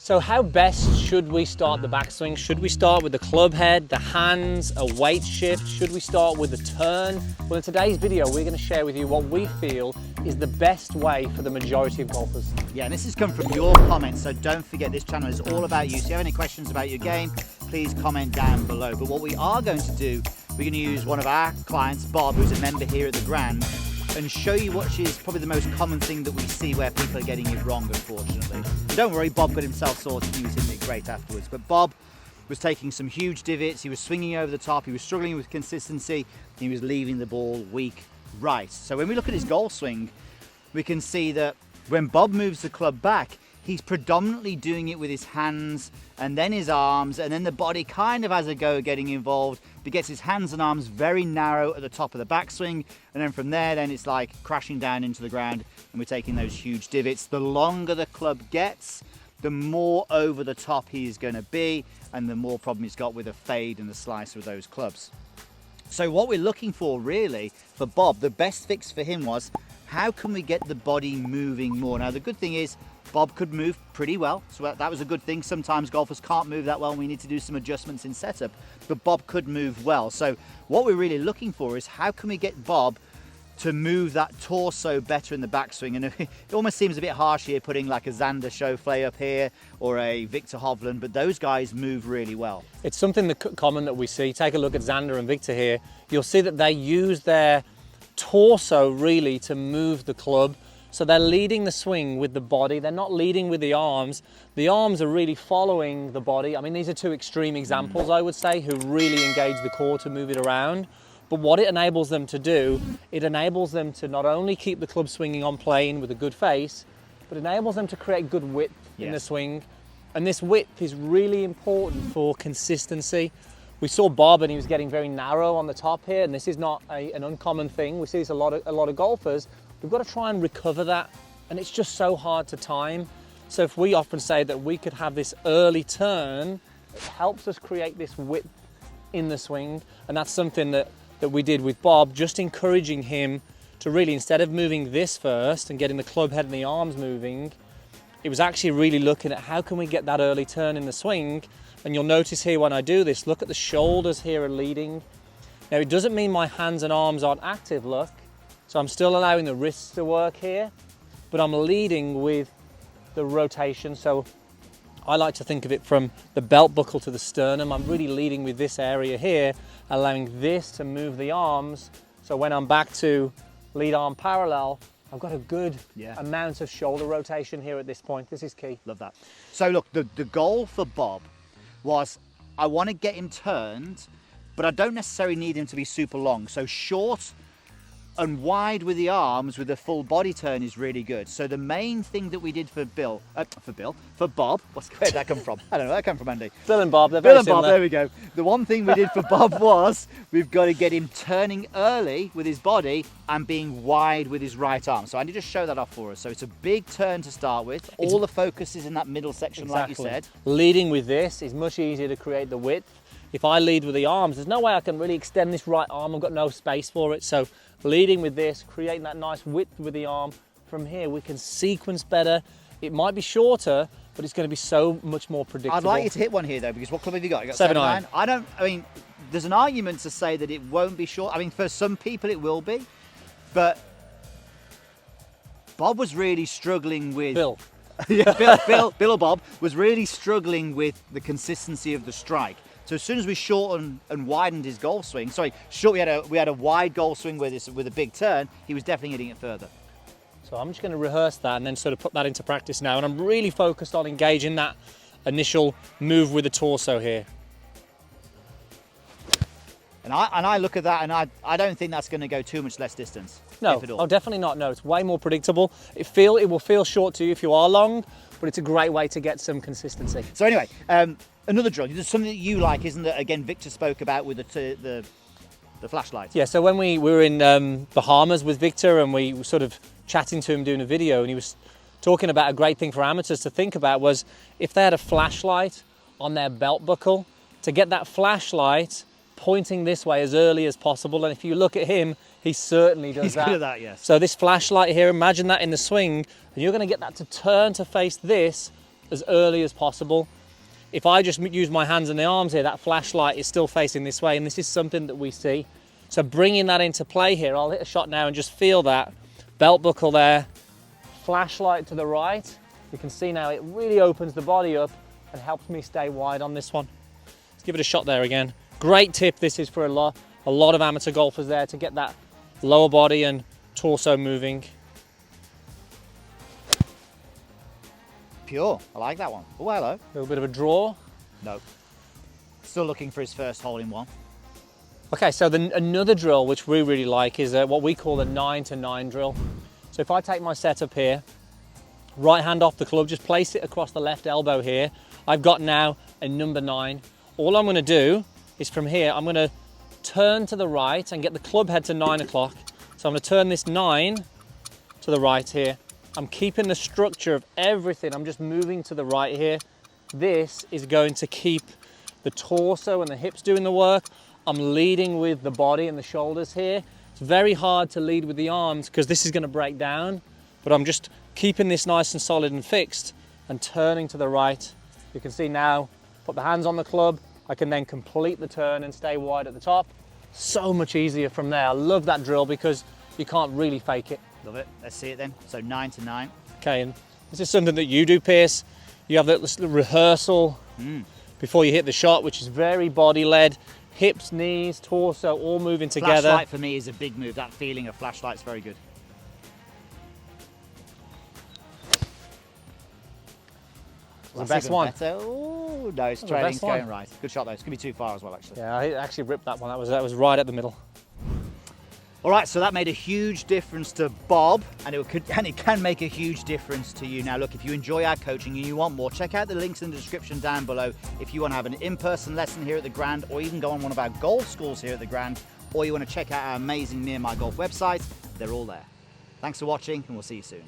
So how best should we start the backswing? Should we start with the club head, the hands, a weight shift? Should we start with the turn? Well, in today's video, we're going to share with you what we feel is the best way for the majority of golfers. Yeah, and this has come from your comments, so don't forget this channel is all about you. So if you have any questions about your game, please comment down below. But what we are going to do, we're going to use one of our clients, Bob, who's a member here at the Grand, and show you what is probably the most common thing that we see where people are getting it wrong, unfortunately. But don't worry, Bob got himself sorted, he was hitting it great afterwards. But Bob was taking some huge divots, he was swinging over the top, he was struggling with consistency, he was leaving the ball weak right. So when we look at his golf swing, we can see that when Bob moves the club back, he's predominantly doing it with his hands and then his arms, and then the body kind of has a go getting involved. He gets his hands and arms very narrow at the top of the backswing, and then from there, then it's like crashing down into the ground, and we're taking those huge divots. The longer the club gets, the more over the top he's going to be, and the more problem he's got with a fade and the slice with those clubs. So what we're looking for really for Bob, the best fix for him was, how can we get the body moving more? Now the good thing is, Bob could move pretty well, so that was a good thing. Sometimes golfers can't move that well and we need to do some adjustments in setup, but Bob could move well. So what we're really looking for is how can we get Bob to move that torso better in the backswing? And it almost seems a bit harsh here putting like a Xander Schauffele up here or a Victor Hovland, but those guys move really well. It's something common that we see. Take a look at Xander and Victor here. You'll see that they use their torso really to move the club. So they're leading the swing with the body. They're not leading with the arms. The arms are really following the body. I mean, these are two extreme examples, I would say, who really engage the core to move it around. But what it enables them to do, it enables them to not only keep the club swinging on plane with a good face, but enables them to create good width in the swing. And this width is really important for consistency. We saw Bob and he was getting very narrow on the top here, and this is not an uncommon thing. We see this a lot of golfers. We've got to try and recover that, and it's just so hard to time. So if we often say that we could have this early turn, it helps us create this width in the swing, and that's something that we did with Bob, just encouraging him to really, instead of moving this first and getting the club head and the arms moving, it was actually really looking at how can we get that early turn in the swing. And you'll notice here when I do this, look at the shoulders here are leading. Now it doesn't mean my hands and arms aren't active, look. So I'm still allowing the wrists to work here, but I'm leading with the rotation. So I like to think of it from the belt buckle to the sternum. I'm really leading with this area here, allowing this to move the arms. So when I'm back to lead arm parallel, I've got a good amount of shoulder rotation here at this point. This is key. Love that. So look, the goal for Bob was, I want to get him turned, but I don't necessarily need him to be super long. So short and wide with the arms with a full body turn is really good. So the main thing that we did for Bob, where'd that come from? I don't know, that came from Andy. Bill and Bob, they're very similar. Bob, there we go. The one thing we did for Bob was, we've got to get him turning early with his body and being wide with his right arm. So Andy, just show that off for us. So it's a big turn to start with. All the focus is in that middle section, like you said. Leading with this is much easier to create the width. If I lead with the arms, there's no way I can really extend this right arm. I've got no space for it. So leading with this, creating that nice width with the arm. From here, we can sequence better. It might be shorter, but it's going to be so much more predictable. I'd like you to hit one here though, because what club have you got? You got 7-iron. I mean, there's an argument to say that it won't be short. I mean, for some people it will be, but Bob was really struggling with... Bill. Bill or Bob was really struggling with the consistency of the strike. So as soon as we shortened and widened his golf swing, we had a wide golf swing with a big turn, he was definitely hitting it further. So I'm just going to rehearse that and then sort of put that into practice now. And I'm really focused on engaging that initial move with the torso here. And I look at that and I don't think that's going to go too much less distance. No, oh, definitely not. No, it's way more predictable. It will feel short to you if you are long, but it's a great way to get some consistency. So anyway, another drill. There's something that you like, isn't it? Again, Victor spoke about with the flashlight. Yeah. So when we were in Bahamas with Victor and we were sort of chatting to him doing a video, and he was talking about a great thing for amateurs to think about was if they had a flashlight on their belt buckle, to get that flashlight pointing this way as early as possible. And if you look at him, he certainly does that. He's good at that, yes. So this flashlight here, imagine that in the swing, and you're going to get that to turn to face this as early as possible. If I just use my hands and the arms here, that flashlight is still facing this way, and this is something that we see. So bringing that into play here, I'll hit a shot now and just feel that belt buckle there, flashlight to the right. You can see now it really opens the body up and helps me stay wide on this one. Let's give it a shot there again. Great tip this is for a lot of amateur golfers there to get that lower body and torso moving. Pure, I like that one. Oh, hello. A little bit of a draw. No. Still looking for his first hole in one. Okay, so another drill which we really like is what we call the 9-to-9 drill. So if I take my setup here, right hand off the club, just place it across the left elbow here. I've got now a number 9. All I'm going to do is from here, I'm going to turn to the right and get the club head to 9 o'clock. So I'm going to turn this 9 to the right here. I'm keeping the structure of everything. I'm just moving to the right here. This is going to keep the torso and the hips doing the work. I'm leading with the body and the shoulders here. It's very hard to lead with the arms because this is going to break down, but I'm just keeping this nice and solid and fixed and turning to the right. You can see now, put the hands on the club. I can then complete the turn and stay wide at the top. So much easier from there. I love that drill because you can't really fake it. Love it. Let's see it then. So 9-to-9. Okay, and this is something that you do, Pierce. You have this little rehearsal before you hit the shot, which is very body-led. Hips, knees, torso, all moving together. Flashlight for me is a big move. That feeling of flashlight's very good. The best one. Oh, no, it's trailing's going right. Good shot though. It's going to be too far as well, actually. Yeah, I actually ripped that one. That was right at the middle. All right, so that made a huge difference to Bob, and it can make a huge difference to you. Now, look, if you enjoy our coaching and you want more, check out the links in the description down below. If you want to have an in-person lesson here at the Grand, or even go on one of our golf schools here at the Grand, or you want to check out our amazing Me and My Golf website, they're all there. Thanks for watching, and we'll see you soon.